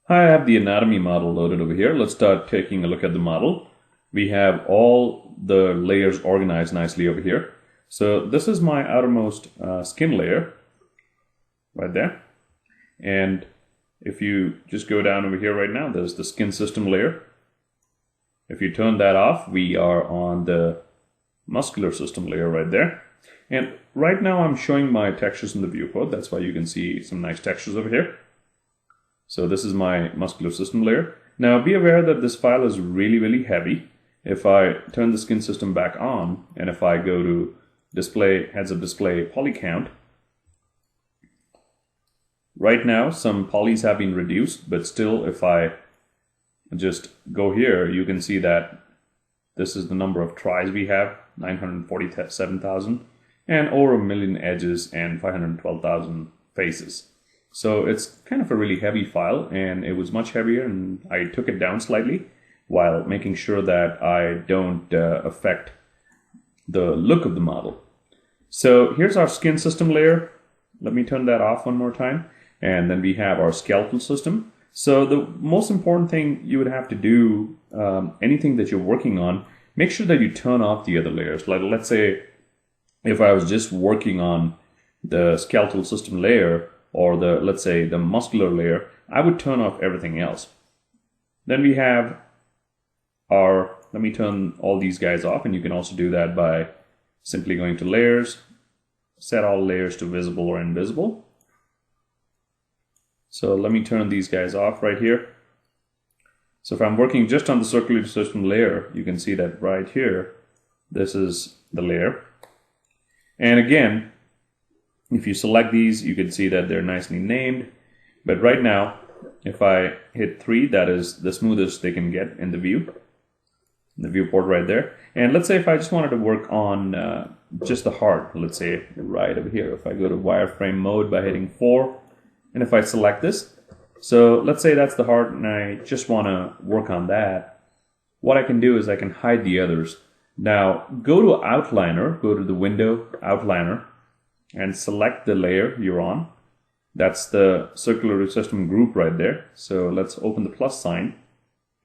I have the anatomy model loaded over here. Let's start taking a look at the model. We have all the layers organized nicely over here. So this is my outermost skin layer right there. And if you just go down over here right now, there's the skin system layer. If you turn that off, we are on the muscular system layer right there. And right now I'm showing my textures in the viewport. That's why you can see some nice textures over here. So this is my muscular system layer. Now be aware that this file is really heavy. If I turn the skin system back on, and if I go to display, heads-up display poly count, right now some polys have been reduced, but still if I just go here, you can see that this is the number of tries we have, 947,000, and over 1 million edges and 512,000 faces. So it's kind of a really heavy file, and it was much heavier, and I took it down slightly while making sure that I don't affect the look of the model. So here's our skin system layer. Let me turn that off one more time. And then we have our skeletal system. So the most important thing you would have to do, anything that you're working on, make sure that you turn off the other layers. Like let's say if I was just working on the skeletal system layer, or let's say the muscular layer, I would turn off everything else. Then we have let me turn all these guys off, and you can also do that by simply going to layers, set all layers to visible or invisible. So let me turn these guys off right here. So if I'm working just on the circulatory system layer, you can see that right here, this is the layer. And again, if you select these, you can see that they're nicely named. But right now, if I hit 3, that is the smoothest they can get in the view, the viewport right there. And let's say if I just wanted to work on just the heart, let's say right over here, if I go to wireframe mode by hitting 4, and if I select this, so let's say that's the heart and I just want to work on that, what I can do is I can hide the others. Now go to Outliner, go to the window, Outliner, and select the layer you're on. That's the circulatory system group right there. So let's open the plus sign.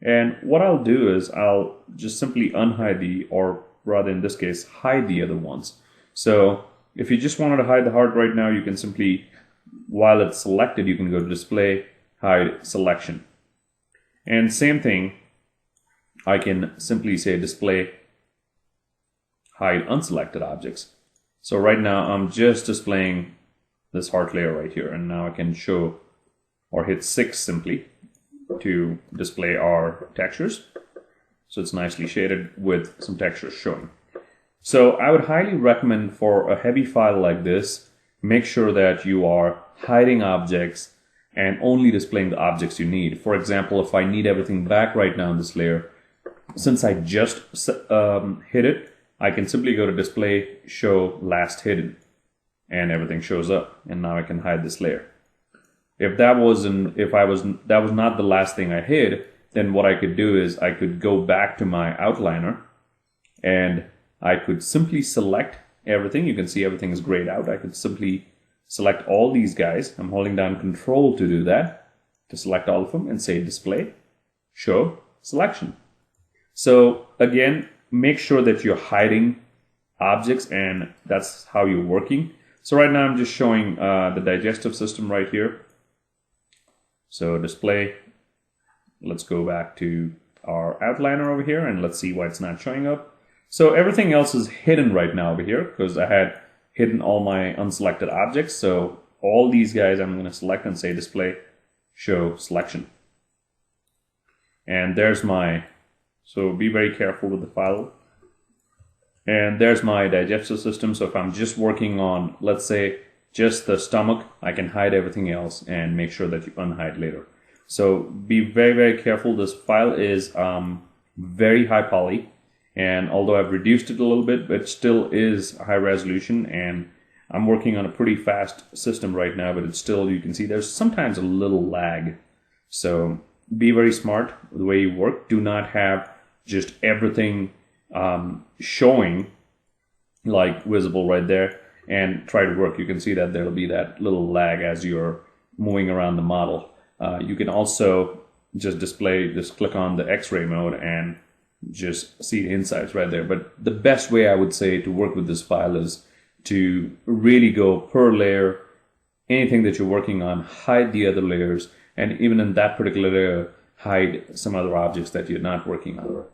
And what I'll do is I'll just simply unhide or rather in this case, hide the other ones. So if you just wanted to hide the heart right now, you can simply, while it's selected, you can go to display, hide selection. And same thing, I can simply say display, hide unselected objects. So right now I'm just displaying this heart layer right here, and now I can show or hit 6 simply to display our textures. So it's nicely shaded with some textures showing. So I would highly recommend for a heavy file like this, make sure that you are hiding objects and only displaying the objects you need. For example, if I need everything back right now in this layer, since I just hid it, I can simply go to display, show last hidden, and everything shows up. And now I can hide this layer. If that was not the last thing I hid, then what I could do is I could go back to my outliner, and I could simply select everything. You can see everything is grayed out. I could simply select all these guys. I'm holding down Control to do that, to select all of them, and say display, show, selection. So again, make sure that you're hiding objects, and that's how you're working. So right now I'm just showing the digestive system right here. So display, let's go back to our outliner over here, and let's see why it's not showing up. So everything else is hidden right now over here because I had hidden all my unselected objects. So all these guys I'm going to select and say display, show, selection. And there's so be very careful with the file. And there's my digestive system. So if I'm just working on, let's say, just the stomach, I can hide everything else and make sure that you unhide later. So be very careful. This file is very high poly. And although I've reduced it a little bit, it still is high resolution. And I'm working on a pretty fast system right now, but it's still, you can see there's sometimes a little lag. So be very smart with the way you work. Do not have just everything showing like visible right there and try to work. You can see that there'll be that little lag as you're moving around the model. You can also just click on the X-ray mode and just see the insights right there. But the best way I would say to work with this file is to really go per layer, anything that you're working on, hide the other layers, and even in that particular layer, hide some other objects that you're not working on.